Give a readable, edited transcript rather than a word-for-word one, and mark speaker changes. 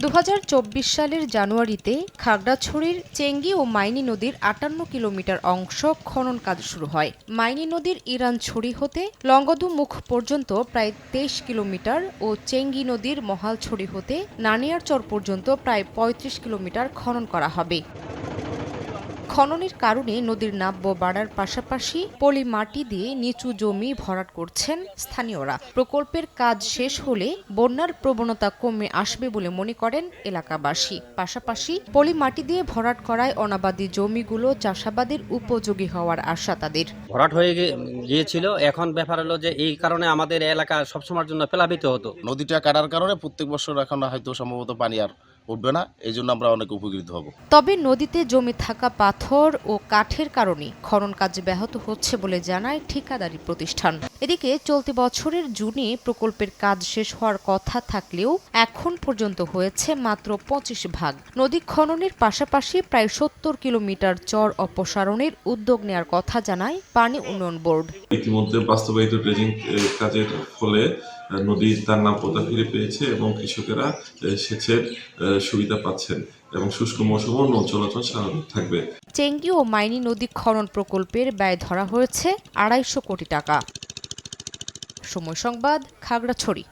Speaker 1: 2024 সালের জানুয়ারিতে খাগড়াছড়ির চেঙ্গি ও মাইনী নদীর 58 কিলোমিটার অংশ খনন কাজ শুরু হয়। মাইনী নদীর ইরানছড়ি হতে লংগদু মুখ পর্যন্ত প্রায় 23 কিলোমিটার ও চেঙ্গি নদীর মহালছড়ি হতে নানিয়ারচর পর্যন্ত প্রায় 35 কিলোমিটার খনন করা হবে। খননের কারণে নদীর নাব্য বাড়ার পাশাপাশি পলি মাটি দিয়ে নিচু জমি ভরাট করছেন স্থানীয়রা। প্রকল্পের কাজ শেষ হলে বন্যার প্রবণতা কমে আসবে বলে মনে করেন এলাকাবাসী। পাশাপাশি পলি মাটি দিয়ে ভরাট করায় অনাবাদি জমিগুলো চাষাবাদের উপযোগী হওয়ার আশা তাদের।
Speaker 2: ভরাট হয়ে গিয়েছিল, এখন ব্যাপার হলো যে এই কারণে আমাদের এলাকা সবসময়ের জন্য প্লাবিত হতো।
Speaker 3: নদীটা কাটার কারণে প্রত্যেক বছর এখন হয়তো সম্ভবত পানি আর উঠবে না, এই জন্য আমরা অনেক উপকৃত হব।
Speaker 1: তবে নদীতে জমে থাকা পাথর ও কাঠের কারণে খনন কাজ ব্যাহত হচ্ছে বলে জানায় ঠিকাদারি প্রতিষ্ঠান। এদিকে চলতি বছরের জুনে প্রকল্পের কাজ শেষ হওয়ার কথা থাকলেও এখন পর্যন্ত হয়েছে মাত্র 25 ভাগ। নদী খননের পাশাপাশি প্রায় 70 কিলোমিটার চর অপসারণের উদ্যোগ নেওয়ার কথা জানায় পানি উন্নয়ন বোর্ড।
Speaker 4: ইতিমধ্যে বাস্তবায়িত ড্রেজিং কাজের ফলে নদী তার নাব্যতা ফিরে পেয়েছে এবং কৃষকেরা সেচের সুবিধা পাচ্ছেন এবং শুষ্ক মৌসুমে নৌ চলাচল স্বাভাবিক থাকবে।
Speaker 1: চেঙ্গি ও মাইনী নদী খনন প্রকল্পের ব্যয় ধরা হয়েছে 250 কোটি টাকা। সময় সংবাদ, খাগড়াছড়ি।